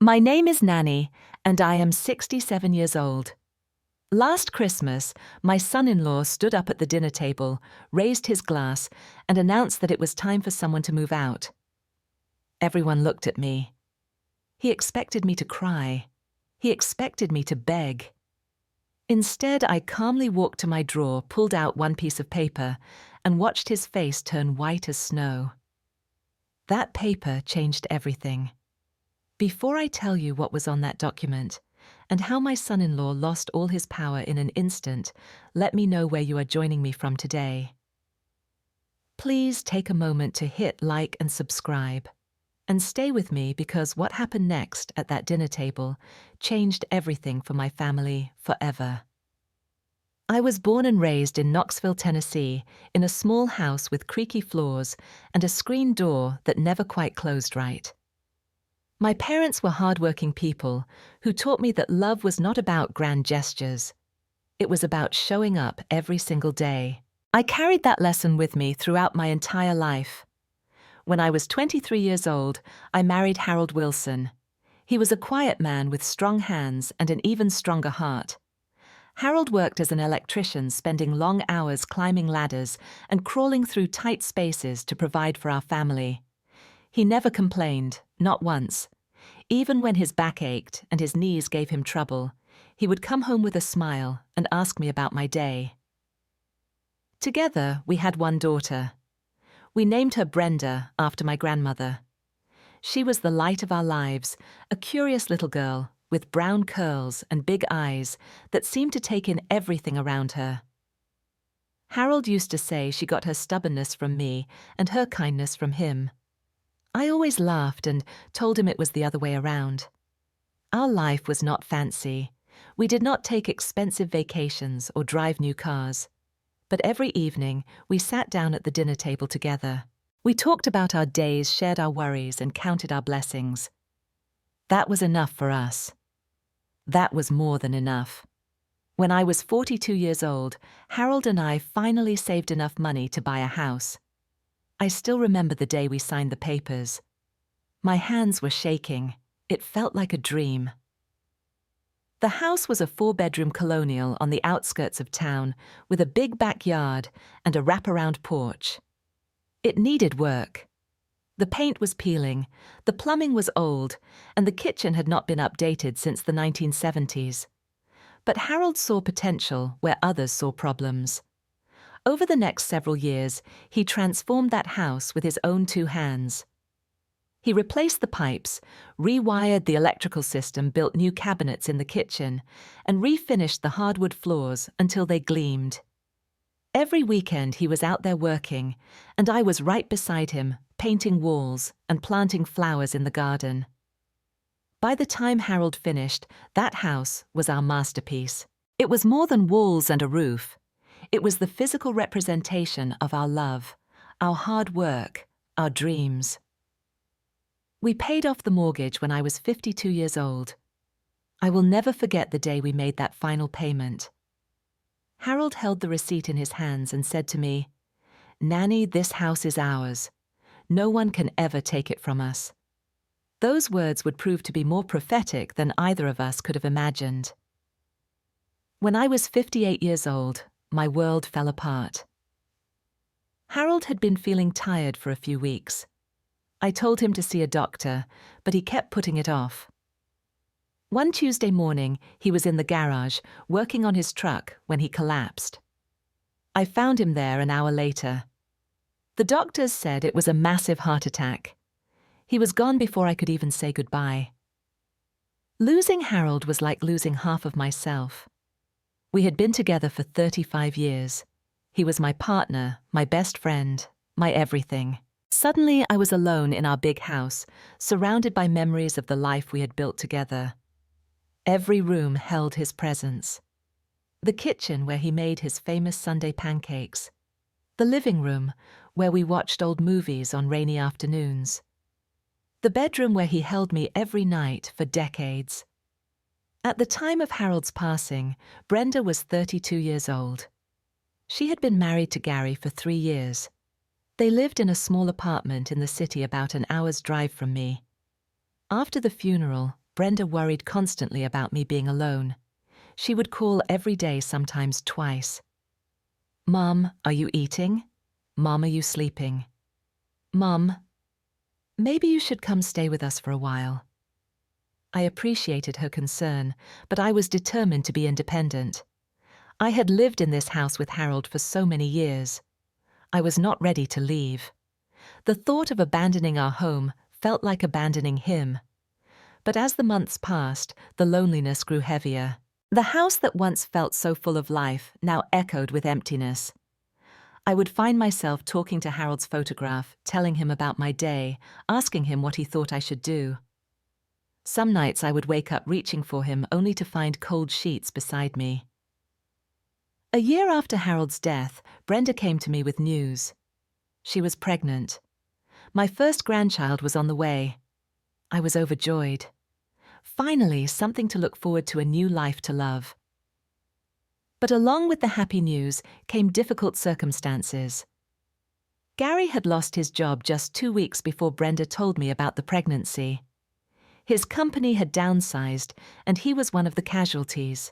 My name is Nanny, and I am 67 years old. Last Christmas, my son-in-law stood up at the dinner table, raised his glass, and announced that it was time for someone to move out. Everyone looked at me. He expected me to cry. He expected me to beg. Instead, I calmly walked to my drawer, pulled out one piece of paper, and watched his face turn white as snow. That paper changed everything. Before I tell you what was on that document, and how my son-in-law lost all his power in an instant, let me know where you are joining me from today. Please take a moment to hit like and subscribe. And stay with me because what happened next at that dinner table changed everything for my family forever. I was born and raised in Knoxville, Tennessee, in a small house with creaky floors and a screen door that never quite closed right. My parents were hardworking people who taught me that love was not about grand gestures. It was about showing up every single day. I carried that lesson with me throughout my entire life. When I was 23 years old, I married Harold Wilson. He was a quiet man with strong hands and an even stronger heart. Harold worked as an electrician, spending long hours climbing ladders and crawling through tight spaces to provide for our family. He never complained, not once. Even when his back ached and his knees gave him trouble, he would come home with a smile and ask me about my day. Together, we had one daughter. We named her Brenda after my grandmother. She was the light of our lives, a curious little girl with brown curls and big eyes that seemed to take in everything around her. Harold used to say she got her stubbornness from me and her kindness from him. I always laughed and told him it was the other way around. Our life was not fancy. We did not take expensive vacations or drive new cars. But every evening, we sat down at the dinner table together. We talked about our days, shared our worries, and counted our blessings. That was enough for us. That was more than enough. When I was 42 years old, Harold and I finally saved enough money to buy a house. I still remember the day we signed the papers. My hands were shaking. It felt like a dream. The house was a 4-bedroom colonial on the outskirts of town with a big backyard and a wraparound porch. It needed work. The paint was peeling, the plumbing was old, and the kitchen had not been updated since the 1970s. But Harold saw potential where others saw problems. Over the next several years, he transformed that house with his own 2 hands. He replaced the pipes, rewired the electrical system, built new cabinets in the kitchen, and refinished the hardwood floors until they gleamed. Every weekend he was out there working, and I was right beside him, painting walls and planting flowers in the garden. By the time Harold finished, that house was our masterpiece. It was more than walls and a roof. It was the physical representation of our love, our hard work, our dreams. We paid off the mortgage when I was 52 years old. I will never forget the day we made that final payment. Harold held the receipt in his hands and said to me, "Nanny, this house is ours. No one can ever take it from us." Those words would prove to be more prophetic than either of us could have imagined. When I was 58 years old, my world fell apart. Harold had been feeling tired for a few weeks. I told him to see a doctor, but he kept putting it off. One Tuesday morning, he was in the garage, working on his truck, when he collapsed. I found him there an hour later. The doctors said it was a massive heart attack. He was gone before I could even say goodbye. Losing Harold was like losing half of myself. We had been together for 35 years. He was my partner, my best friend, my everything. Suddenly, I was alone in our big house, surrounded by memories of the life we had built together. Every room held his presence. The kitchen where he made his famous Sunday pancakes. The living room where we watched old movies on rainy afternoons. The bedroom where he held me every night for decades. At the time of Harold's passing, Brenda was 32 years old. She had been married to Gary for 3 years. They lived in a small apartment in the city about an hour's drive from me. After the funeral, Brenda worried constantly about me being alone. She would call every day, sometimes twice. "Mom, are you eating? Mom, are you sleeping? Mom, maybe you should come stay with us for a while." I appreciated her concern, but I was determined to be independent. I had lived in this house with Harold for so many years. I was not ready to leave. The thought of abandoning our home felt like abandoning him. But as the months passed, the loneliness grew heavier. The house that once felt so full of life now echoed with emptiness. I would find myself talking to Harold's photograph, telling him about my day, asking him what he thought I should do. Some nights I would wake up reaching for him only to find cold sheets beside me. A year after Harold's death, Brenda came to me with news. She was pregnant. My first grandchild was on the way. I was overjoyed. Finally, something to look forward to, a new life to love. But along with the happy news came difficult circumstances. Gary had lost his job just 2 weeks before Brenda told me about the pregnancy. His company had downsized, and he was one of the casualties.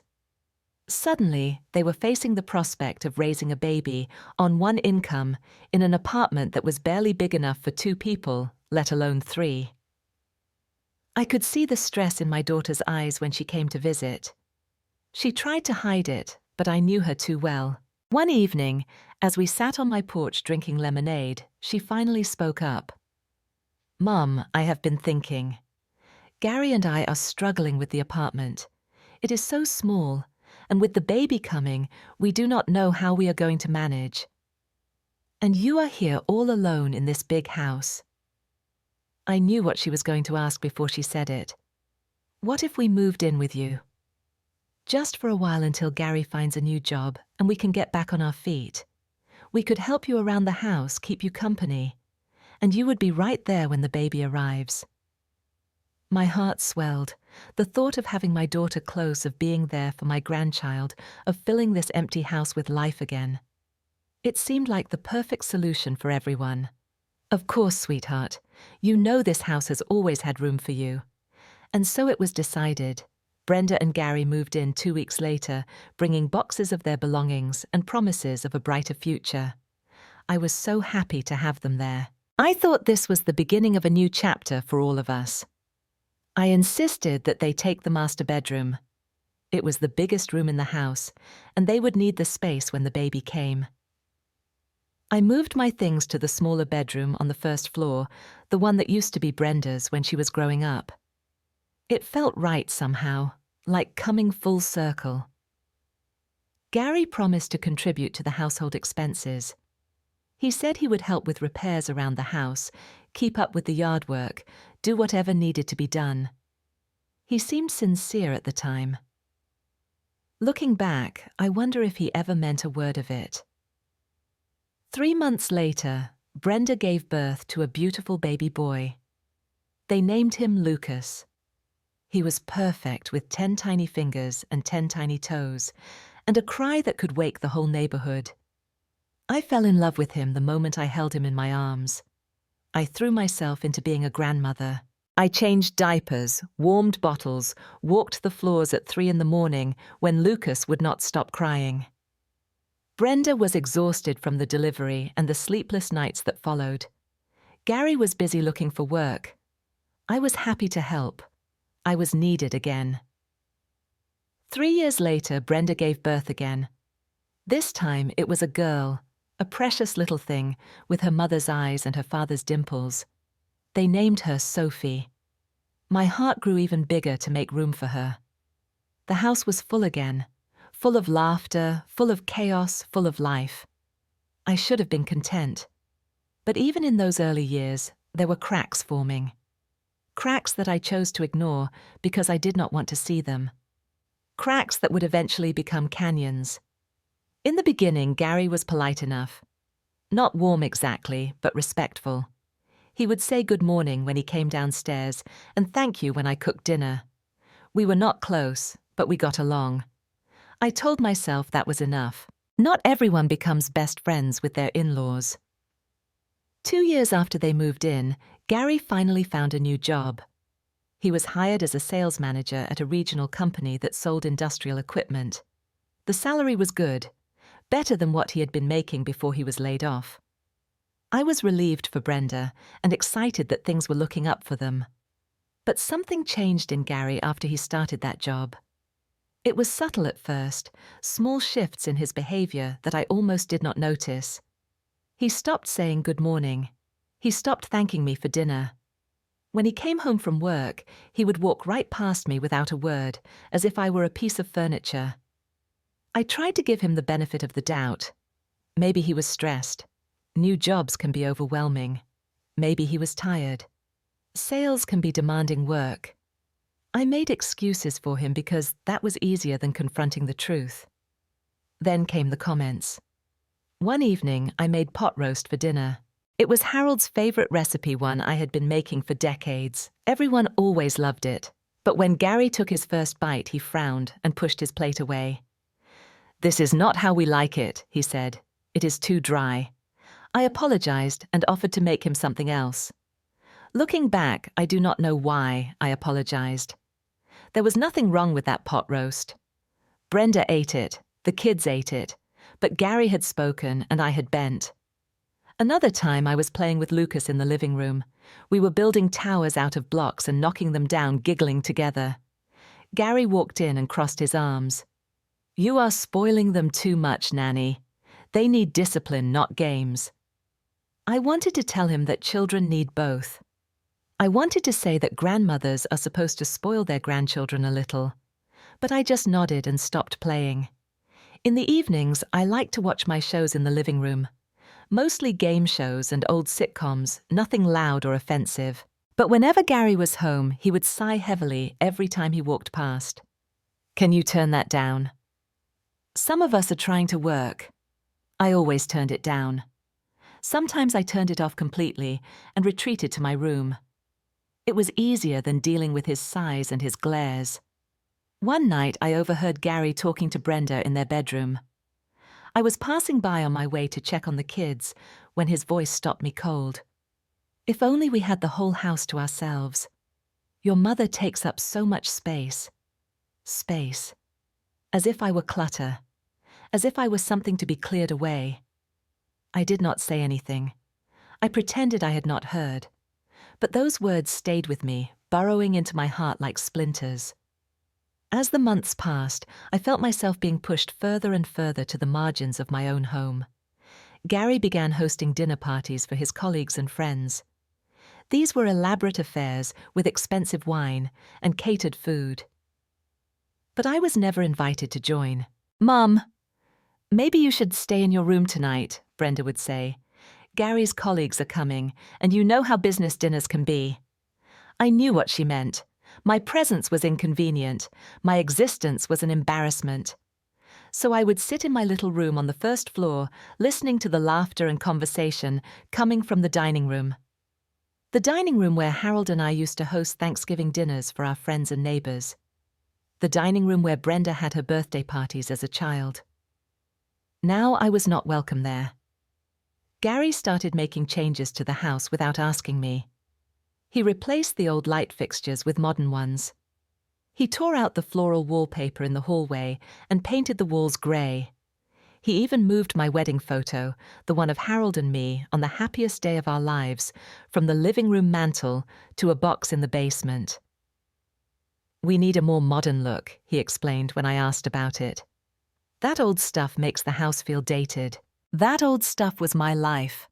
Suddenly, they were facing the prospect of raising a baby on one income in an apartment that was barely big enough for 2 people, let alone 3. I could see the stress in my daughter's eyes when she came to visit. She tried to hide it, but I knew her too well. One evening, as we sat on my porch drinking lemonade, she finally spoke up. "Mum, I have been thinking. Gary and I are struggling with the apartment. It is so small, and with the baby coming, we do not know how we are going to manage. And you are here all alone in this big house." I knew what she was going to ask before she said it. "What if we moved in with you? Just for a while until Gary finds a new job and we can get back on our feet. We could help you around the house, keep you company, and you would be right there when the baby arrives." My heart swelled. The thought of having my daughter close, of being there for my grandchild, of filling this empty house with life again. It seemed like the perfect solution for everyone. "Of course, sweetheart. You know this house has always had room for you." And so it was decided. Brenda and Gary moved in 2 weeks later, bringing boxes of their belongings and promises of a brighter future. I was so happy to have them there. I thought this was the beginning of a new chapter for all of us. I insisted that they take the master bedroom. It was the biggest room in the house, and they would need the space when the baby came. I moved my things to the smaller bedroom on the first floor, the one that used to be Brenda's when she was growing up. It felt right somehow, like coming full circle. Gary promised to contribute to the household expenses. He said he would help with repairs around the house, keep up with the yard work, do whatever needed to be done. He seemed sincere at the time. Looking back, I wonder if he ever meant a word of it. 3 months later, Brenda gave birth to a beautiful baby boy. They named him Lucas. He was perfect, with 10 tiny fingers and 10 tiny toes, and a cry that could wake the whole neighborhood. I fell in love with him the moment I held him in my arms. I threw myself into being a grandmother. I changed diapers, warmed bottles, walked the floors at 3 in the morning when Lucas would not stop crying. Brenda was exhausted from the delivery and the sleepless nights that followed. Gary was busy looking for work. I was happy to help. I was needed again. 3 years later, Brenda gave birth again. This time it was a girl, a precious little thing with her mother's eyes and her father's dimples. They named her Sophie. My heart grew even bigger to make room for her. The house was full again, full of laughter, full of chaos, full of life. I should have been content. But even in those early years, there were cracks forming. Cracks that I chose to ignore because I did not want to see them. Cracks that would eventually become canyons. In the beginning, Gary was polite enough. Not warm exactly, but respectful. He would say good morning when he came downstairs and thank you when I cooked dinner. We were not close, but we got along. I told myself that was enough. Not everyone becomes best friends with their in-laws. 2 years after they moved in, Gary finally found a new job. He was hired as a sales manager at a regional company that sold industrial equipment. The salary was good, better than what he had been making before he was laid off. I was relieved for Brenda and excited that things were looking up for them. But something changed in Gary after he started that job. It was subtle at first, small shifts in his behavior that I almost did not notice. He stopped saying good morning. He stopped thanking me for dinner. When he came home from work, he would walk right past me without a word, as if I were a piece of furniture. I tried to give him the benefit of the doubt. Maybe he was stressed. New jobs can be overwhelming. Maybe he was tired. Sales can be demanding work. I made excuses for him because that was easier than confronting the truth. Then came the comments. One evening, I made pot roast for dinner. It was Harold's favorite recipe, one I had been making for decades. Everyone always loved it. But when Gary took his first bite, he frowned and pushed his plate away. "This is not how we like it," he said. "It is too dry." I apologized and offered to make him something else. Looking back, I do not know why I apologized. There was nothing wrong with that pot roast. Brenda ate it, the kids ate it, but Gary had spoken and I had bent. Another time I was playing with Lucas in the living room. We were building towers out of blocks and knocking them down, giggling together. Gary walked in and crossed his arms. "You are spoiling them too much, Nanny. They need discipline, not games." I wanted to tell him that children need both. I wanted to say that grandmothers are supposed to spoil their grandchildren a little, but I just nodded and stopped playing. In the evenings, I liked to watch my shows in the living room. Mostly game shows and old sitcoms, nothing loud or offensive. But whenever Gary was home, he would sigh heavily every time he walked past. "Can you turn that down?" Some of us are trying to work. I always turned it down. Sometimes I turned it off completely and retreated to my room. It was easier than dealing with his sighs and his glares. One night I overheard Gary talking to Brenda in their bedroom. I was passing by on my way to check on the kids when his voice stopped me cold. "If only we had the whole house to ourselves. Your mother takes up so much space." Space. As if I were clutter. As if I was something to be cleared away. I did not say anything. I pretended I had not heard. But those words stayed with me, burrowing into my heart like splinters. As the months passed, I felt myself being pushed further and further to the margins of my own home. Gary began hosting dinner parties for his colleagues and friends. These were elaborate affairs with expensive wine and catered food. But I was never invited to join. "Mum, maybe you should stay in your room tonight," Brenda would say. "Gary's colleagues are coming, and you know how business dinners can be." I knew what she meant. My presence was inconvenient. My existence was an embarrassment. So I would sit in my little room on the first floor, listening to the laughter and conversation coming from the dining room. The dining room where Harold and I used to host Thanksgiving dinners for our friends and neighbors. The dining room where Brenda had her birthday parties as a child. Now I was not welcome there. Gary started making changes to the house without asking me. He replaced the old light fixtures with modern ones. He tore out the floral wallpaper in the hallway and painted the walls grey. He even moved my wedding photo, the one of Harold and me on the happiest day of our lives, from the living room mantel to a box in the basement. "We need a more modern look," he explained when I asked about it. "That old stuff makes the house feel dated. That old stuff was my life,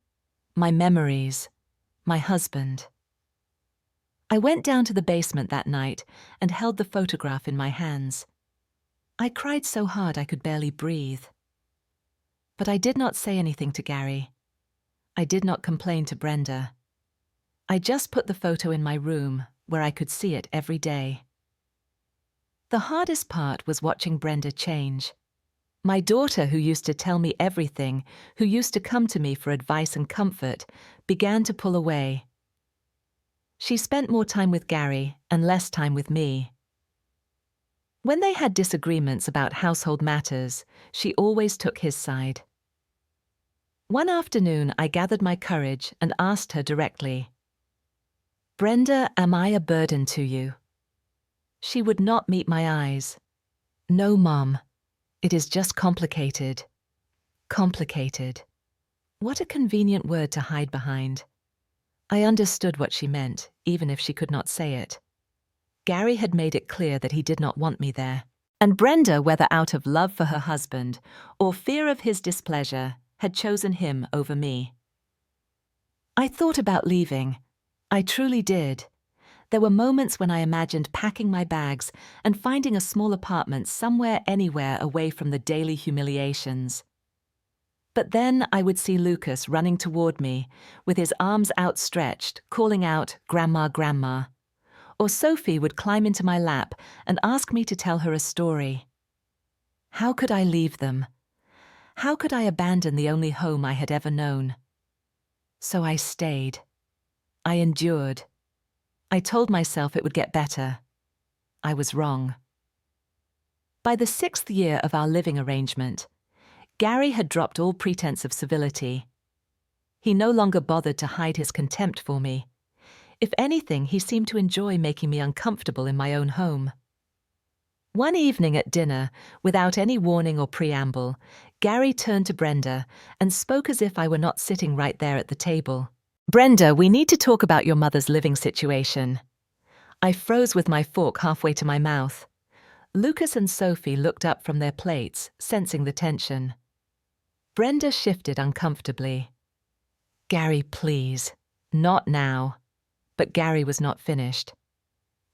my memories, my husband." I went down to the basement that night and held the photograph in my hands. I cried so hard I could barely breathe. But I did not say anything to Gary. I did not complain to Brenda. I just put the photo in my room where I could see it every day. The hardest part was watching Brenda change. My daughter, who used to tell me everything, who used to come to me for advice and comfort, began to pull away. She spent more time with Gary and less time with me. When they had disagreements about household matters, she always took his side. One afternoon, I gathered my courage and asked her directly, Brenda, am I a burden to you? She would not meet my eyes. No, Mom. It is just complicated. Complicated. What a convenient word to hide behind. I understood what she meant, even if she could not say it. Gary had made it clear that he did not want me there. And Brenda, whether out of love for her husband or fear of his displeasure, had chosen him over me. I thought about leaving. I truly did. There were moments when I imagined packing my bags and finding a small apartment somewhere, anywhere away from the daily humiliations. But then I would see Lucas running toward me with his arms outstretched, calling out, "Grandma, Grandma." Or Sophie would climb into my lap and ask me to tell her a story. How could I leave them? How could I abandon the only home I had ever known? So I stayed. I endured. I told myself it would get better. I was wrong. By the 6th year of our living arrangement, Gary had dropped all pretense of civility. He no longer bothered to hide his contempt for me. If anything, he seemed to enjoy making me uncomfortable in my own home. One evening at dinner, without any warning or preamble, Gary turned to Brenda and spoke as if I were not sitting right there at the table. "Brenda, we need to talk about your mother's living situation." I froze with my fork halfway to my mouth. Lucas and Sophie looked up from their plates, sensing the tension. Brenda shifted uncomfortably. "Gary, please. Not now." But Gary was not finished.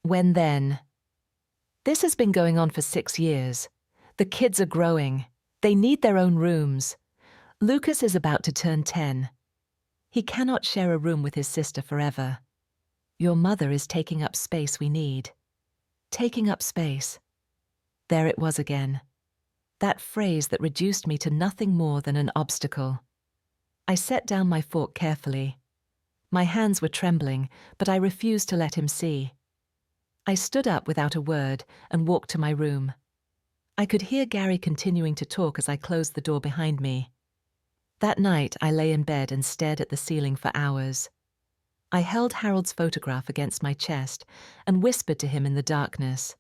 "When then?" "This has been going on for 6 years. The kids are growing. They need their own rooms. Lucas is about to turn 10. He cannot share a room with his sister forever. Your mother is taking up space we need." Taking up space. There it was again. That phrase that reduced me to nothing more than an obstacle. I set down my fork carefully. My hands were trembling, but I refused to let him see. I stood up without a word and walked to my room. I could hear Gary continuing to talk as I closed the door behind me. That night, I lay in bed and stared at the ceiling for hours. I held Harold's photograph against my chest and whispered to him in the darkness.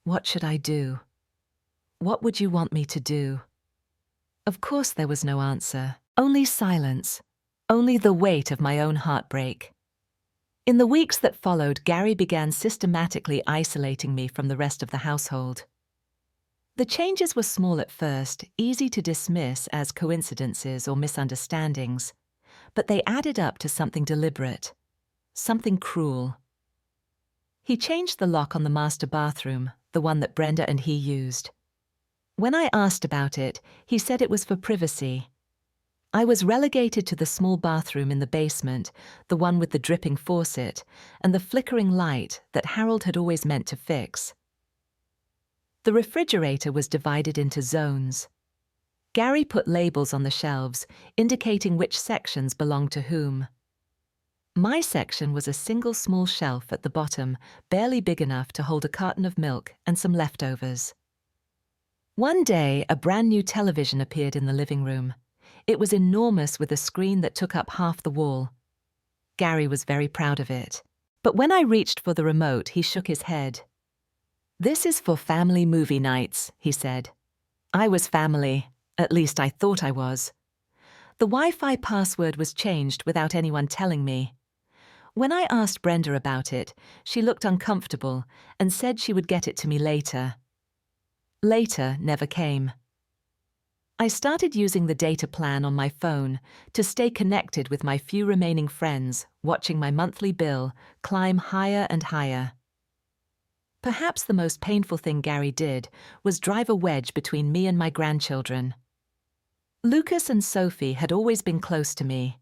What should I do? What would you want me to do? Of course there was no answer, only silence. Only the weight of my own heartbreak. In the weeks that followed, Gary began systematically isolating me from the rest of the household. The changes were small at first, easy to dismiss as coincidences or misunderstandings, but they added up to something deliberate, something cruel. He changed the lock on the master bathroom, the one that Brenda and he used. When I asked about it, he said it was for privacy. I was relegated to the small bathroom in the basement, the one with the dripping faucet, and the flickering light that Harold had always meant to fix. The refrigerator was divided into zones. Gary put labels on the shelves, indicating which sections belonged to whom. My section was a single small shelf at the bottom, barely big enough to hold a carton of milk and some leftovers. One day, a brand new television appeared in the living room. It was enormous with a screen that took up half the wall. Gary was very proud of it. But when I reached for the remote, he shook his head. "This is for family movie nights," he said. I was family. At least I thought I was. The Wi-Fi password was changed without anyone telling me. When I asked Brenda about it, she looked uncomfortable and said she would get it to me later. Later never came. I started using the data plan on my phone to stay connected with my few remaining friends, watching my monthly bill climb higher and higher. Perhaps the most painful thing Gary did was drive a wedge between me and my grandchildren. Lucas and Sophie had always been close to me.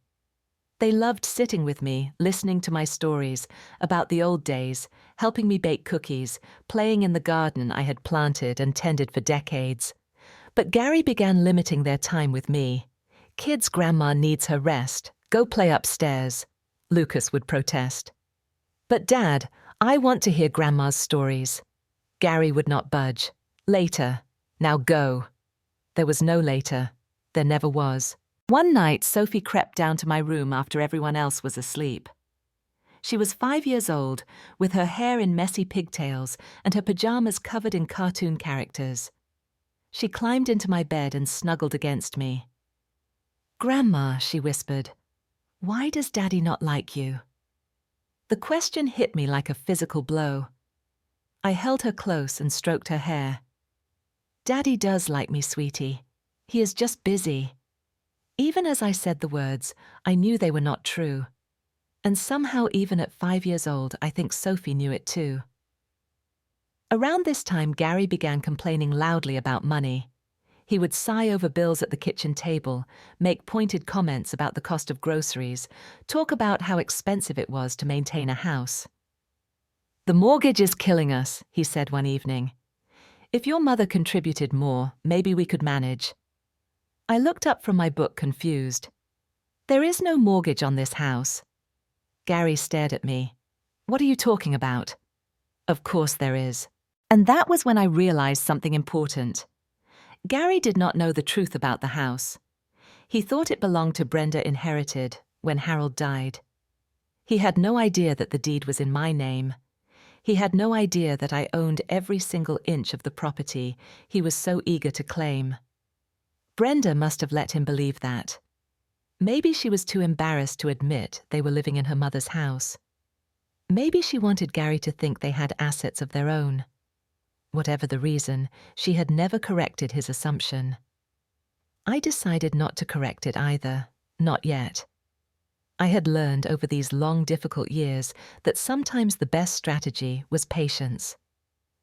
They loved sitting with me, listening to my stories about the old days, helping me bake cookies, playing in the garden I had planted and tended for decades. But Gary began limiting their time with me. "Kids, Grandma needs her rest. Go play upstairs," Lucas would protest. "But Dad, I want to hear Grandma's stories." Gary would not budge. "Later. Now go." There was no later. There never was. One night, Sophie crept down to my room after everyone else was asleep. She was 5 years old, with her hair in messy pigtails and her pajamas covered in cartoon characters. She climbed into my bed and snuggled against me. "Grandma," she whispered, "why does Daddy not like you?" The question hit me like a physical blow. I held her close and stroked her hair. "Daddy does like me, sweetie. He is just busy." Even as I said the words, I knew they were not true. And somehow, even at 5 years old, I think Sophie knew it too. Around this time, Gary began complaining loudly about money. He would sigh over bills at the kitchen table, make pointed comments about the cost of groceries, talk about how expensive it was to maintain a house. "The mortgage is killing us," he said one evening. "If your mother contributed more, maybe we could manage." I looked up from my book confused. "There is no mortgage on this house." Gary stared at me. "What are you talking about?" "Of course there is." And that was when I realized something important. Gary did not know the truth about the house. He thought it belonged to Brenda Inherited when Harold died. He had no idea that the deed was in my name. He had no idea that I owned every single inch of the property he was so eager to claim. Brenda must have let him believe that. Maybe she was too embarrassed to admit they were living in her mother's house. Maybe she wanted Gary to think they had assets of their own. Whatever the reason, she had never corrected his assumption. I decided not to correct it either, not yet. I had learned over these long, difficult years that sometimes the best strategy was patience.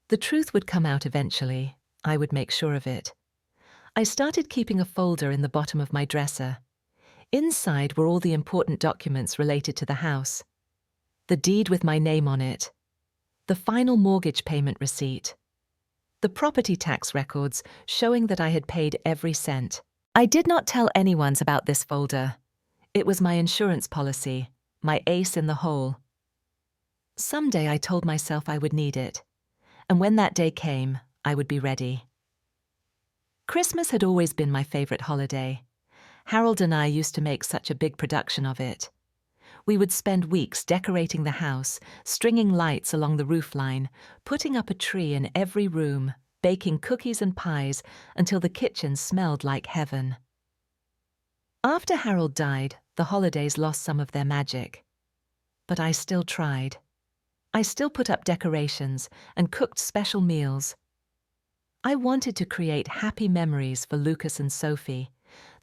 The truth would come out eventually. I would make sure of it. I started keeping a folder in the bottom of my dresser. Inside were all the important documents related to the house. The deed with my name on it. The final mortgage payment receipt. The property tax records showing that I had paid every cent. I did not tell anyone about this folder. It was my insurance policy, my ace in the hole. Someday I told myself I would need it, and when that day came, I would be ready. Christmas had always been my favorite holiday. Harold and I used to make such a big production of it. We would spend weeks decorating the house, stringing lights along the roofline, putting up a tree in every room, baking cookies and pies until the kitchen smelled like heaven. After Harold died, the holidays lost some of their magic. But I still tried. I still put up decorations and cooked special meals. I wanted to create happy memories for Lucas and Sophie,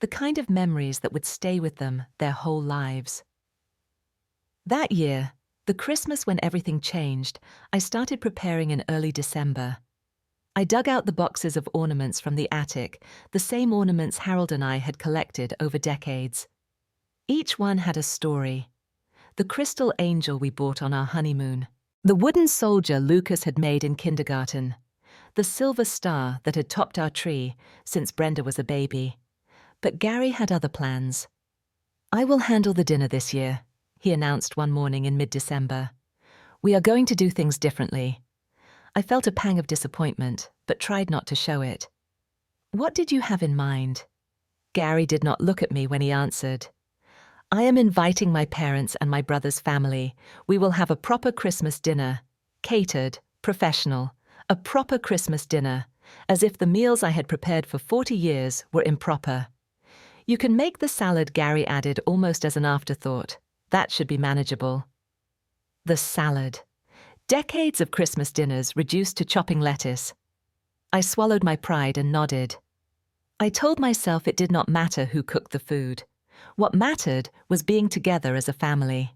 the kind of memories that would stay with them their whole lives. That year, the Christmas when everything changed, I started preparing in early December. I dug out the boxes of ornaments from the attic, the same ornaments Harold and I had collected over decades. Each one had a story. The crystal angel we bought on our honeymoon. The wooden soldier Lucas had made in kindergarten. The silver star that had topped our tree since Brenda was a baby. But Gary had other plans. "I will handle the dinner this year," he announced one morning in mid-December. "We are going to do things differently." I felt a pang of disappointment, but tried not to show it. "What did you have in mind?" Gary did not look at me when he answered. "I am inviting my parents and my brother's family. We will have a proper Christmas dinner. Catered, professional. A proper Christmas dinner. As if the meals I had prepared for 40 years were improper. You can make the salad," Gary added almost as an afterthought. "That should be manageable." The salad. Decades of Christmas dinners reduced to chopping lettuce. I swallowed my pride and nodded. I told myself it did not matter who cooked the food. What mattered was being together as a family.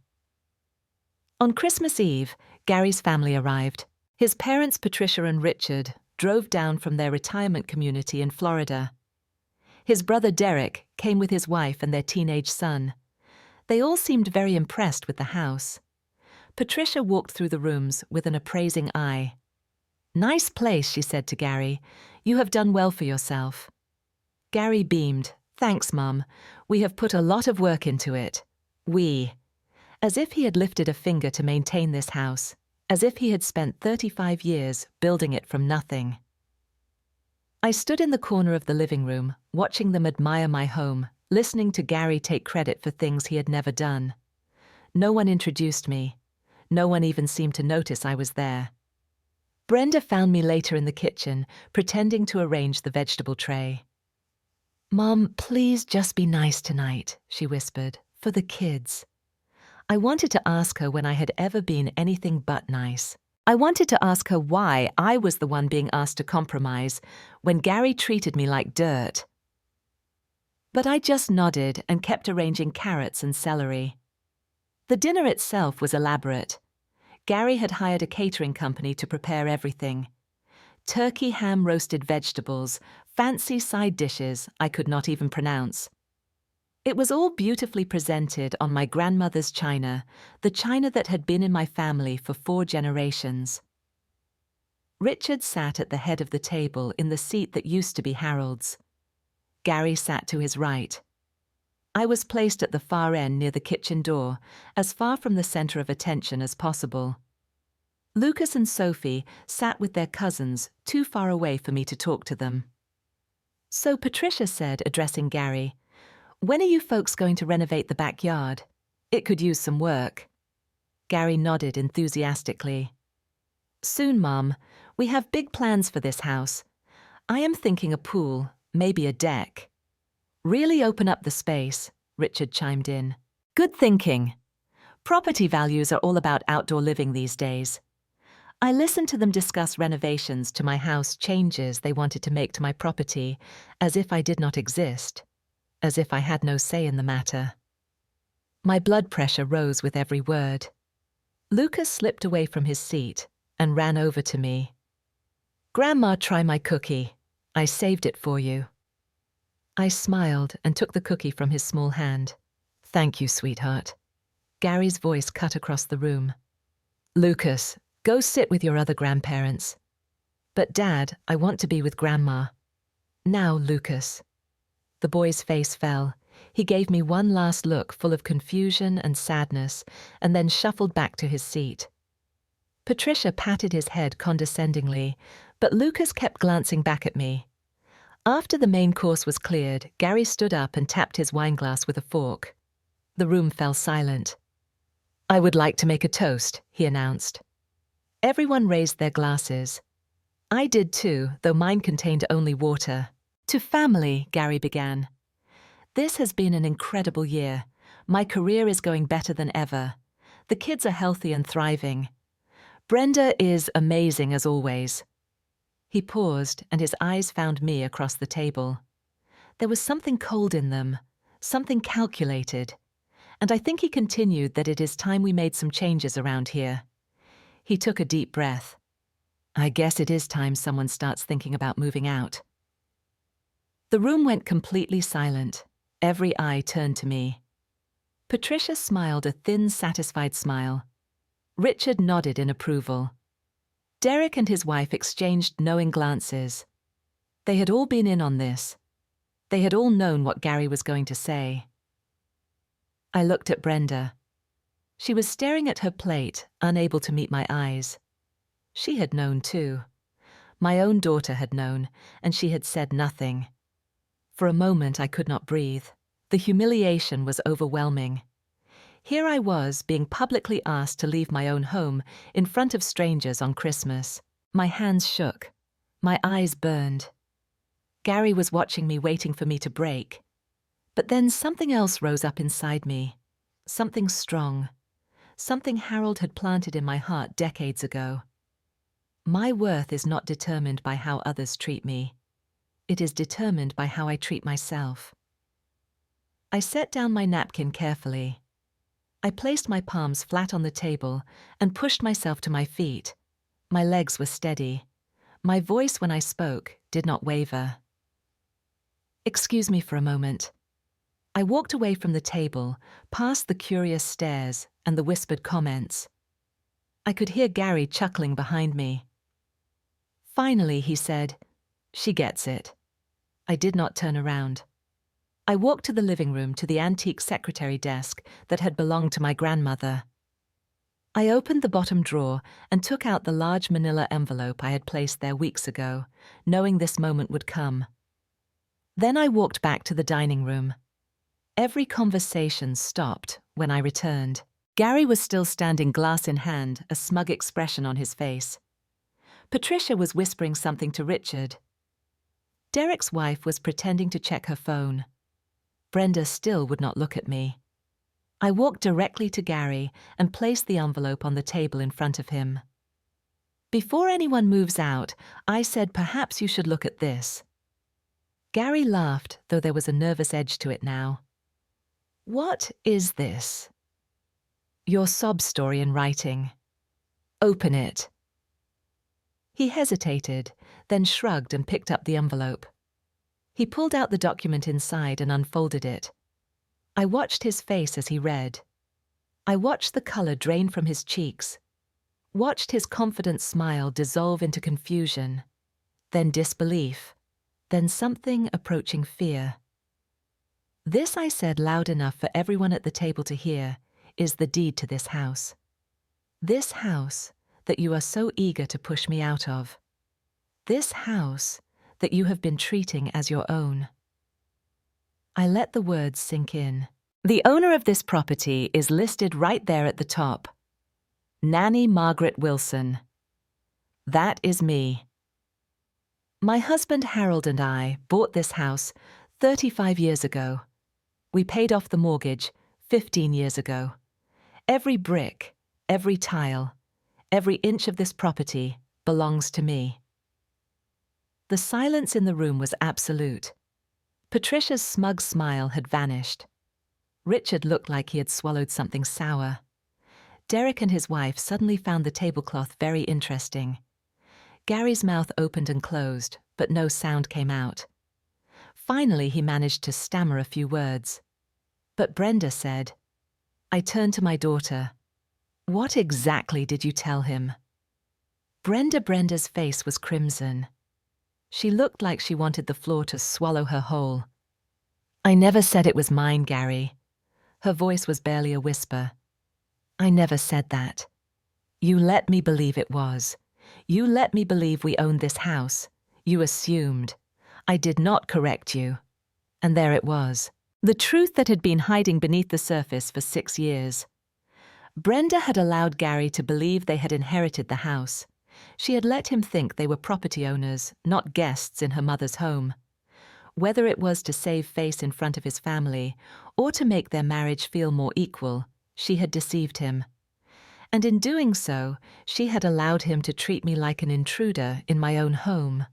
On Christmas Eve, Gary's family arrived. His parents, Patricia and Richard, drove down from their retirement community in Florida. His brother Derek came with his wife and their teenage son. They all seemed very impressed with the house. Patricia walked through the rooms with an appraising eye. "Nice place," she said to Gary. "You have done well for yourself." Gary beamed. "Thanks, Mum. We have put a lot of work into it." We. As if he had lifted a finger to maintain this house. As if he had spent 35 years building it from nothing. I stood in the corner of the living room, watching them admire my home, listening to Gary take credit for things he had never done. No one introduced me. No one even seemed to notice I was there. Brenda found me later in the kitchen, pretending to arrange the vegetable tray. "Mom, please just be nice tonight," she whispered, "for the kids." I wanted to ask her when I had ever been anything but nice. I wanted to ask her why I was the one being asked to compromise when Gary treated me like dirt. But I just nodded and kept arranging carrots and celery. The dinner itself was elaborate. Gary had hired a catering company to prepare everything. Turkey ham roasted vegetables, fancy side dishes I could not even pronounce. It was all beautifully presented on my grandmother's china, the china that had been in my family for 4 generations. Richard sat at the head of the table in the seat that used to be Harold's. Gary sat to his right. I was placed at the far end near the kitchen door, as far from the center of attention as possible. Lucas and Sophie sat with their cousins too far away for me to talk to them. So Patricia said, addressing Gary, "When are you folks going to renovate the backyard? It could use some work." Gary nodded enthusiastically. "Soon, Mom. We have big plans for this house. I am thinking a pool, maybe a deck." "Really open up the space," Richard chimed in. "Good thinking. Property values are all about outdoor living these days." I listened to them discuss renovations to my house, changes they wanted to make to my property, as if I did not exist, as if I had no say in the matter. My blood pressure rose with every word. Lucas slipped away from his seat and ran over to me. "Grandma, try my cookie. I saved it for you." I smiled and took the cookie from his small hand. "Thank you, sweetheart." Gary's voice cut across the room. "Lucas, go sit with your other grandparents." "But Dad, I want to be with Grandma." "Now, Lucas." The boy's face fell. He gave me one last look full of confusion and sadness, and then shuffled back to his seat. Patricia patted his head condescendingly, but Lucas kept glancing back at me. After the main course was cleared, Gary stood up and tapped his wineglass with a fork. The room fell silent. "I would like to make a toast," he announced. Everyone raised their glasses. I did too, though mine contained only water. "To family," Gary began. "This has been an incredible year. My career is going better than ever. The kids are healthy and thriving. Brenda is amazing as always." He paused, and his eyes found me across the table. There was something cold in them, something calculated, and I think he continued that it is time we made some changes around here. He took a deep breath. "I guess it is time someone starts thinking about moving out." The room went completely silent. Every eye turned to me. Patricia smiled a thin, satisfied smile. Richard nodded in approval. Derek and his wife exchanged knowing glances. They had all been in on this. They had all known what Gary was going to say. I looked at Brenda. She was staring at her plate, unable to meet my eyes. She had known too. My own daughter had known, and she had said nothing. For a moment I could not breathe. The humiliation was overwhelming. Here I was, being publicly asked to leave my own home in front of strangers on Christmas. My hands shook. My eyes burned. Gary was watching me, waiting for me to break. But then something else rose up inside me. Something strong. Something Harold had planted in my heart decades ago. My worth is not determined by how others treat me. It is determined by how I treat myself. I set down my napkin carefully. I placed my palms flat on the table and pushed myself to my feet. My legs were steady. My voice, when I spoke, did not waver. "Excuse me for a moment." I walked away from the table, past the curious stares and the whispered comments. I could hear Gary chuckling behind me. Finally, he said, "She gets it." I did not turn around. I walked to the living room, to the antique secretary desk that had belonged to my grandmother. I opened the bottom drawer and took out the large manila envelope I had placed there weeks ago, knowing this moment would come. Then I walked back to the dining room. Every conversation stopped when I returned. Gary was still standing glass in hand, a smug expression on his face. Patricia was whispering something to Richard. Derek's wife was pretending to check her phone. Brenda still would not look at me. I walked directly to Gary and placed the envelope on the table in front of him. Before anyone moves out, I said perhaps you should look at this. Gary laughed, though there was a nervous edge to it now. What is this? Your sob story in writing. Open it. He hesitated, then shrugged and picked up the envelope. He pulled out the document inside and unfolded it. I watched his face as he read. I watched the color drain from his cheeks, watched his confident smile dissolve into confusion, then disbelief, then something approaching fear. This, I said loud enough for everyone at the table to hear, is the deed to this house. This house that you are so eager to push me out of. This house that you have been treating as your own. I let the words sink in. The owner of this property is listed right there at the top. Nanny Margaret Wilson. That is me. My husband Harold and I bought this house 35 years ago. We paid off the mortgage 15 years ago. Every brick, every tile, every inch of this property belongs to me. The silence in the room was absolute. Patricia's smug smile had vanished. Richard looked like he had swallowed something sour. Derek and his wife suddenly found the tablecloth very interesting. Gary's mouth opened and closed, but no sound came out. Finally, he managed to stammer a few words. But Brenda said, I turned to my daughter. What exactly did you tell him? Brenda's face was crimson. She looked like she wanted the floor to swallow her whole. I never said it was mine, Gary. Her voice was barely a whisper. I never said that. You let me believe it was. You let me believe we owned this house. You assumed. I did not correct you. And there it was. The truth that had been hiding beneath the surface for 6 years. Brenda had allowed Gary to believe they had inherited the house. She had let him think they were property owners, not guests in her mother's home. Whether it was to save face in front of his family or to make their marriage feel more equal, she had deceived him. And in doing so, she had allowed him to treat me like an intruder in my own home.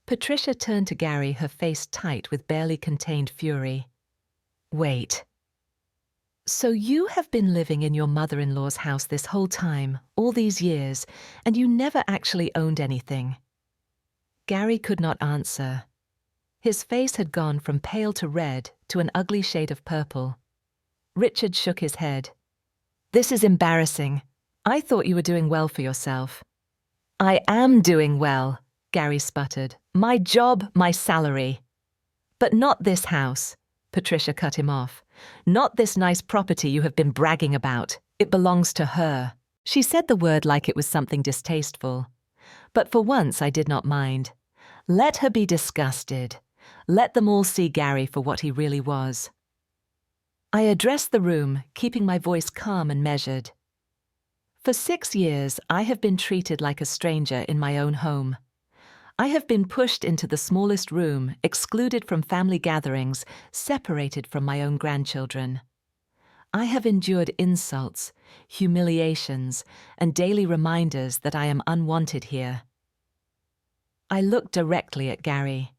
Patricia turned to Gary, her face tight with barely contained fury. Wait. So you have been living in your mother-in-law's house this whole time, all these years, and you never actually owned anything? Gary could not answer. His face had gone from pale to red to an ugly shade of purple. Richard shook his head. This is embarrassing. I thought you were doing well for yourself. I am doing well, Gary sputtered. My job, my salary. But not this house, Patricia cut him off. Not this nice property you have been bragging about. It belongs to her. She said the word like it was something distasteful. But for once I did not mind. Let her be disgusted. Let them all see Gary for what he really was. I addressed the room, keeping my voice calm and measured. For 6 years, I have been treated like a stranger in my own home. I have been pushed into the smallest room, excluded from family gatherings, separated from my own grandchildren. I have endured insults, humiliations, and daily reminders that I am unwanted here. I looked directly at Gary.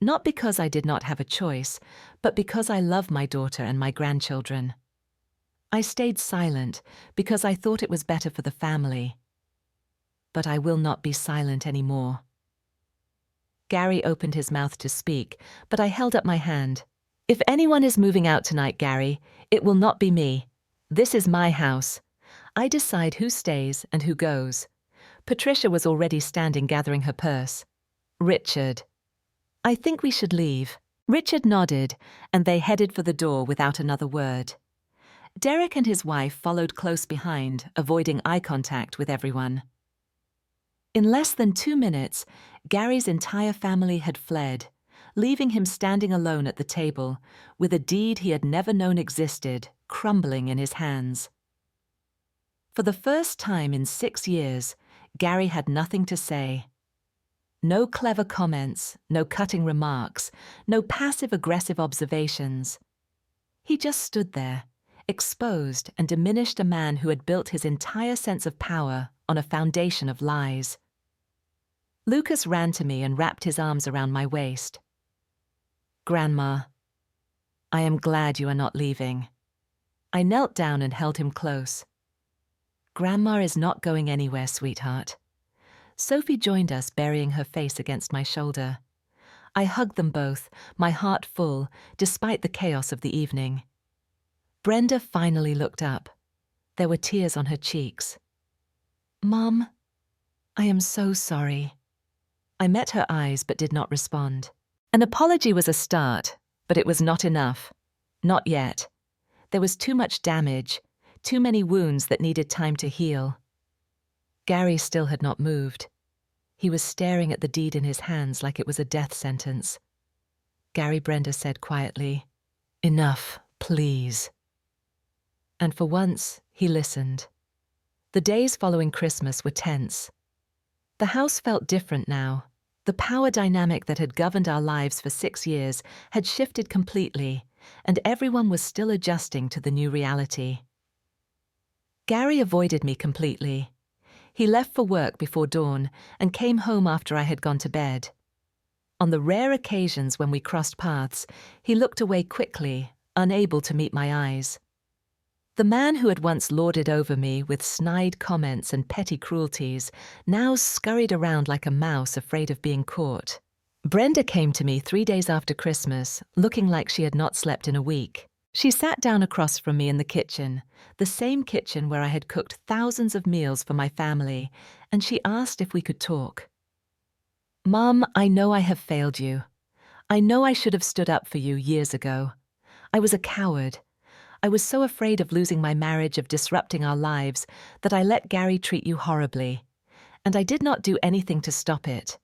Not because I did not have a choice, but because I love my daughter and my grandchildren. I stayed silent because I thought it was better for the family. But I will not be silent anymore. Gary opened his mouth to speak, but I held up my hand. If anyone is moving out tonight, Gary, it will not be me. This is my house. I decide who stays and who goes. Patricia was already standing gathering her purse. Richard. I think we should leave. Richard nodded, and they headed for the door without another word. Derek and his wife followed close behind, avoiding eye contact with everyone. In less than 2 minutes, Gary's entire family had fled, leaving him standing alone at the table with a deed he had never known existed crumbling in his hands. For the first time in 6 years, Gary had nothing to say. No clever comments, no cutting remarks, no passive-aggressive observations. He just stood there, exposed and diminished a man who had built his entire sense of power on a foundation of lies. Lucas ran to me and wrapped his arms around my waist. "Grandma, I am glad you are not leaving." I knelt down and held him close. "Grandma is not going anywhere, sweetheart." Sophie joined us, burying her face against my shoulder. I hugged them both, my heart full, despite the chaos of the evening. Brenda finally looked up. There were tears on her cheeks. "Mom, I am so sorry." I met her eyes but did not respond. An apology was a start, but it was not enough. Not yet. There was too much damage, too many wounds that needed time to heal. Gary still had not moved. He was staring at the deed in his hands like it was a death sentence. Gary, Brenda said quietly, "Enough, please." And for once, he listened. The days following Christmas were tense. The house felt different now. The power dynamic that had governed our lives for 6 years had shifted completely, and everyone was still adjusting to the new reality. Gary avoided me completely. He left for work before dawn and came home after I had gone to bed. On the rare occasions when we crossed paths, he looked away quickly, unable to meet my eyes. The man who had once lorded over me with snide comments and petty cruelties now scurried around like a mouse afraid of being caught. Brenda came to me 3 days after Christmas, looking like she had not slept in a week. She sat down across from me in the kitchen, the same kitchen where I had cooked thousands of meals for my family, and she asked if we could talk. "Mom, I know I have failed you. I know I should have stood up for you years ago. I was a coward. I was so afraid of losing my marriage, of disrupting our lives, that I let Gary treat you horribly. And I did not do anything to stop it."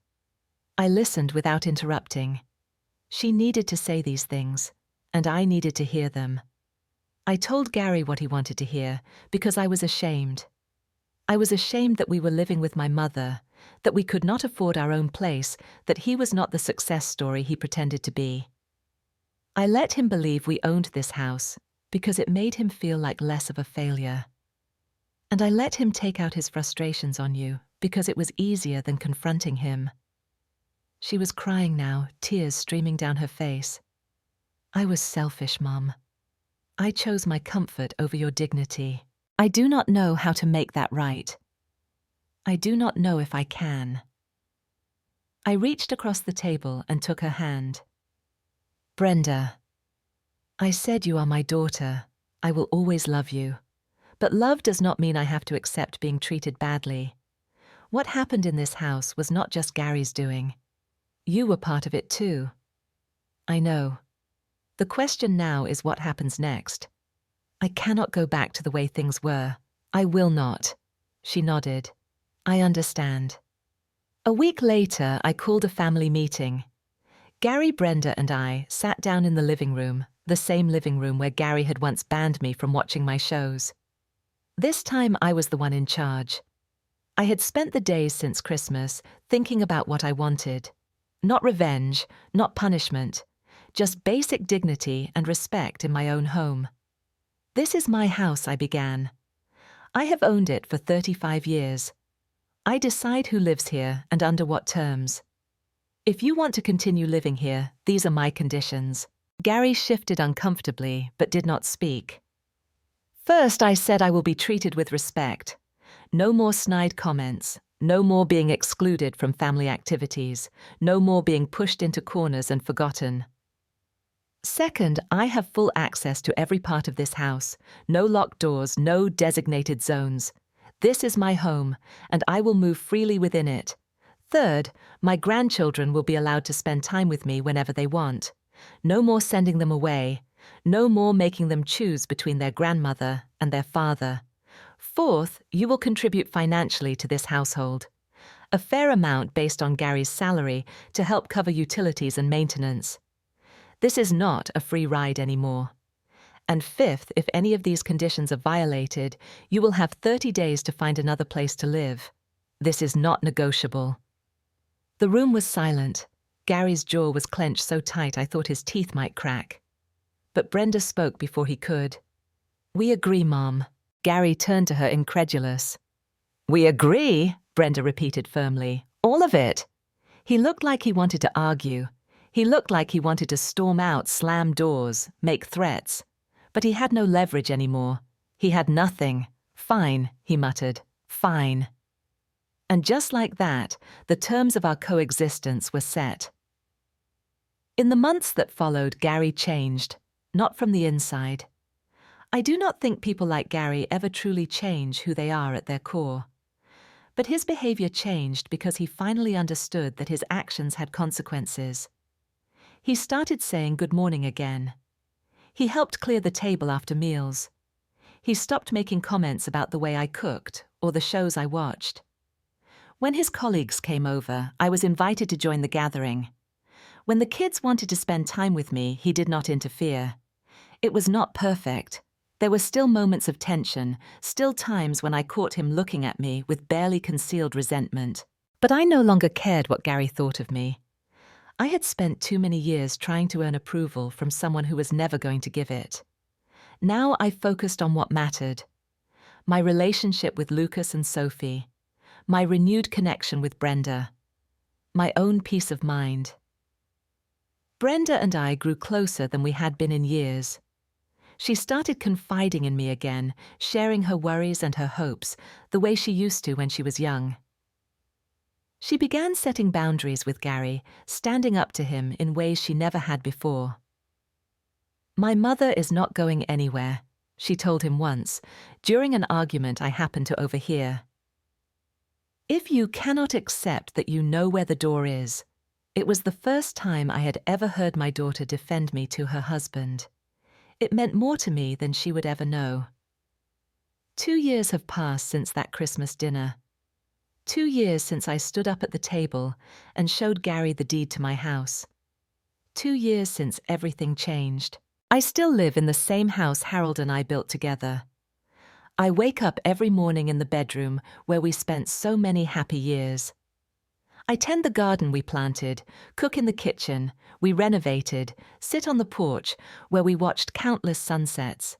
I listened without interrupting. She needed to say these things, and I needed to hear them. I told Gary what he wanted to hear, because I was ashamed. I was ashamed that we were living with my mother, that we could not afford our own place, that he was not the success story he pretended to be. I let him believe we owned this house, because it made him feel like less of a failure. And I let him take out his frustrations on you, because it was easier than confronting him. She was crying now, tears streaming down her face. "I was selfish, Mom. I chose my comfort over your dignity. I do not know how to make that right. I do not know if I can." I reached across the table and took her hand. "Brenda, I said you are my daughter. I will always love you. But love does not mean I have to accept being treated badly. What happened in this house was not just Gary's doing. You were part of it too. I know. The question now is what happens next. I cannot go back to the way things were. I will not." She nodded. "I understand." A week later, I called a family meeting. Gary, Brenda, and I sat down in the living room, the same living room where Gary had once banned me from watching my shows. This time I was the one in charge. I had spent the days since Christmas thinking about what I wanted. Not revenge, not punishment, just basic dignity and respect in my own home. "This is my house," I began. "I have owned it for 35 years. I decide who lives here and under what terms. If you want to continue living here, these are my conditions." Gary shifted uncomfortably, but did not speak. "First, I said I will be treated with respect. No more snide comments, no more being excluded from family activities, no more being pushed into corners and forgotten. Second, I have full access to every part of this house. No locked doors, no designated zones. This is my home, and I will move freely within it. Third, my grandchildren will be allowed to spend time with me whenever they want. No more sending them away. No more making them choose between their grandmother and their father. Fourth, you will contribute financially to this household. a fair amount based on Gary's salary to help cover utilities and maintenance. This is not a free ride anymore. And fifth, if any of these conditions are violated, you will have 30 days to find another place to live. This is not negotiable. The room was silent. Gary's jaw was clenched so tight I thought his teeth might crack. But Brenda spoke before he could. "We agree, Mom." Gary turned to her incredulous. "We agree?" Brenda repeated firmly. "All of it?" He looked like he wanted to argue. He looked like he wanted to storm out, slam doors, make threats. But he had no leverage anymore. He had nothing. "Fine," he muttered. "Fine." And just like that, the terms of our coexistence were set. In the months that followed, Gary changed, not from the inside. I do not think people like Gary ever truly change who they are at their core. But his behavior changed because he finally understood that his actions had consequences. He started saying good morning again. He helped clear the table after meals. He stopped making comments about the way I cooked or the shows I watched. When his colleagues came over, I was invited to join the gathering. When the kids wanted to spend time with me, he did not interfere. It was not perfect. There were still moments of tension, still times when I caught him looking at me with barely concealed resentment. But I no longer cared what Gary thought of me. I had spent too many years trying to earn approval from someone who was never going to give it. Now I focused on what mattered. My relationship with Lucas and Sophie. My renewed connection with Brenda. My own peace of mind. Brenda and I grew closer than we had been in years. She started confiding in me again, sharing her worries and her hopes, the way she used to when she was young. She began setting boundaries with Gary, standing up to him in ways she never had before. "My mother is not going anywhere," she told him once, during an argument I happened to overhear. If you cannot accept that you know where the door is, it was the first time I had ever heard my daughter defend me to her husband. It meant more to me than she would ever know. 2 years have passed since that Christmas dinner. 2 years since I stood up at the table and showed Gary the deed to my house. 2 years since everything changed. I still live in the same house Harold and I built together. I wake up every morning in the bedroom where we spent so many happy years. I tend the garden we planted, cook in the kitchen, we renovated, sit on the porch where we watched countless sunsets.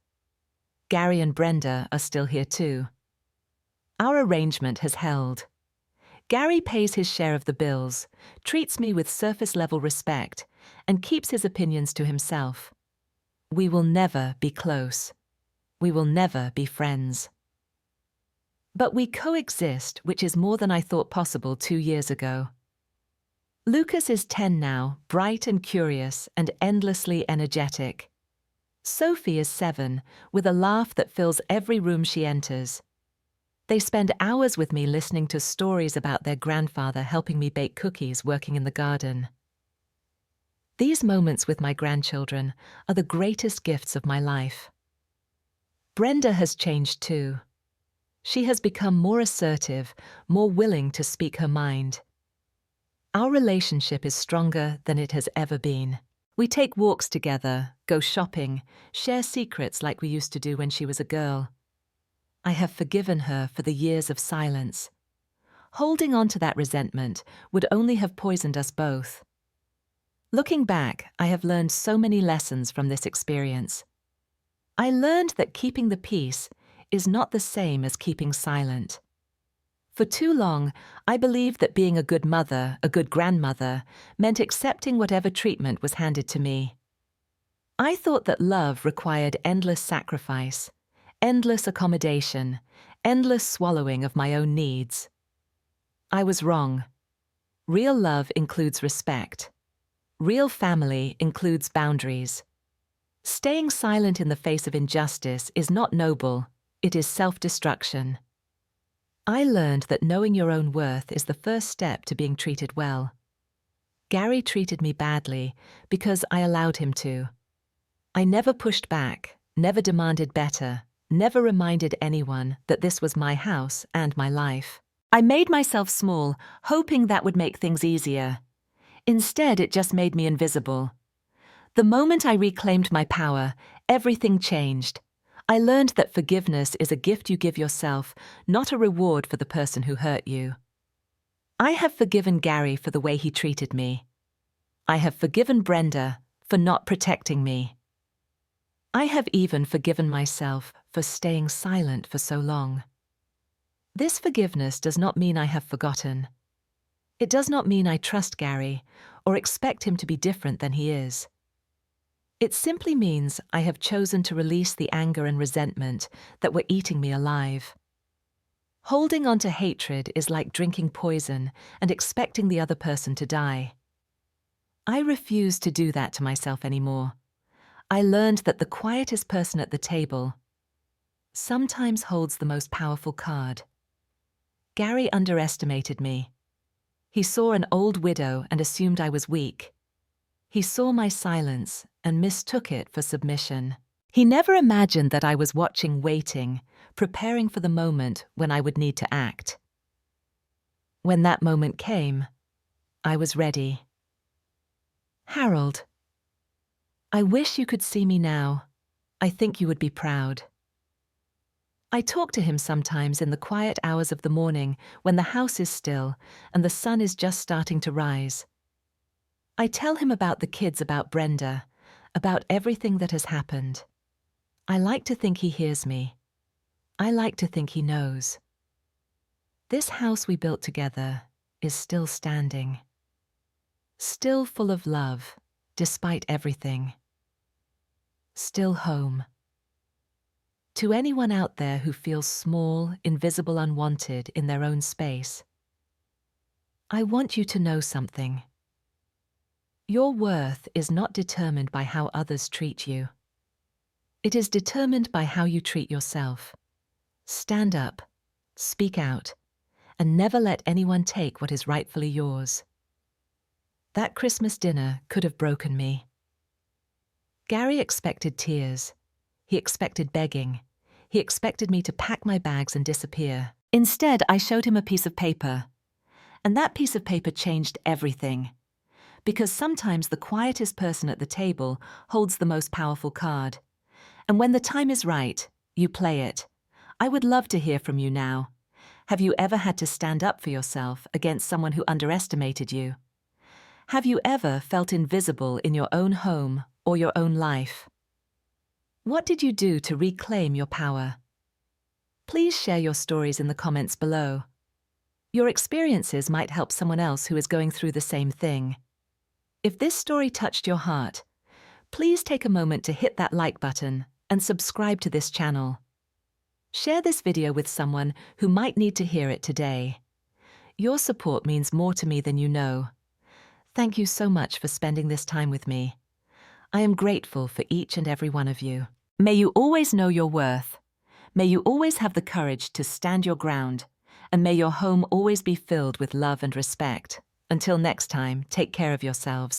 Gary and Brenda are still here too. Our arrangement has held. Gary pays his share of the bills, treats me with surface-level respect, and keeps his opinions to himself. We will never be close. We will never be friends. But we coexist, which is more than I thought possible 2 years ago. Lucas is 10 now, bright and curious and endlessly energetic. Sophie is 7, with a laugh that fills every room she enters. They spend hours with me listening to stories about their grandfather helping me bake cookies working in the garden. These moments with my grandchildren are the greatest gifts of my life. Brenda has changed too. She has become more assertive, more willing to speak her mind. Our relationship is stronger than it has ever been. We take walks together, go shopping, share secrets like we used to do when she was a girl. I have forgiven her for the years of silence. Holding on to that resentment would only have poisoned us both. Looking back, I have learned so many lessons from this experience. I learned that keeping the peace is not the same as keeping silent. For too long, I believed that being a good mother, a good grandmother, meant accepting whatever treatment was handed to me. I thought that love required endless sacrifice, endless accommodation, endless swallowing of my own needs. I was wrong. Real love includes respect. Real family includes boundaries. Staying silent in the face of injustice is not noble, it is self-destruction. I learned that knowing your own worth is the first step to being treated well. Gary treated me badly because I allowed him to. I never pushed back, never demanded better, never reminded anyone that this was my house and my life. I made myself small, hoping that would make things easier. Instead, it just made me invisible. The moment I reclaimed my power, everything changed. I learned that forgiveness is a gift you give yourself, not a reward for the person who hurt you. I have forgiven Gary for the way he treated me. I have forgiven Brenda for not protecting me. I have even forgiven myself for staying silent for so long. This forgiveness does not mean I have forgotten. It does not mean I trust Gary or expect him to be different than he is. It simply means I have chosen to release the anger and resentment that were eating me alive. Holding on to hatred is like drinking poison and expecting the other person to die. I refuse to do that to myself anymore. I learned that the quietest person at the table sometimes holds the most powerful card. Gary underestimated me. He saw an old widow and assumed I was weak. He saw my silence and mistook it for submission. He never imagined that I was watching, waiting, preparing for the moment when I would need to act. When that moment came, I was ready. Harold, I wish you could see me now. I think you would be proud. I talk to him sometimes in the quiet hours of the morning when the house is still and the sun is just starting to rise. I tell him about the kids, about Brenda, about everything that has happened. I like to think he hears me. I like to think he knows. This house we built together is still standing. Still full of love, despite everything. Still home. To anyone out there who feels small, invisible, unwanted in their own space, I want you to know something. Your worth is not determined by how others treat you. It is determined by how you treat yourself. Stand up, speak out, and never let anyone take what is rightfully yours. That Christmas dinner could have broken me. Gary expected tears. He expected begging. He expected me to pack my bags and disappear. Instead, I showed him a piece of paper. And that piece of paper changed everything. Because sometimes the quietest person at the table holds the most powerful card. And when the time is right, you play it. I would love to hear from you now. Have you ever had to stand up for yourself against someone who underestimated you? Have you ever felt invisible in your own home or your own life? What did you do to reclaim your power? Please share your stories in the comments below. Your experiences might help someone else who is going through the same thing. If this story touched your heart, please take a moment to hit that like button and subscribe to this channel. Share this video with someone who might need to hear it today. Your support means more to me than you know. Thank you so much for spending this time with me. I am grateful for each and every one of you. May you always know your worth. May you always have the courage to stand your ground, and may your home always be filled with love and respect. Until next time, take care of yourselves.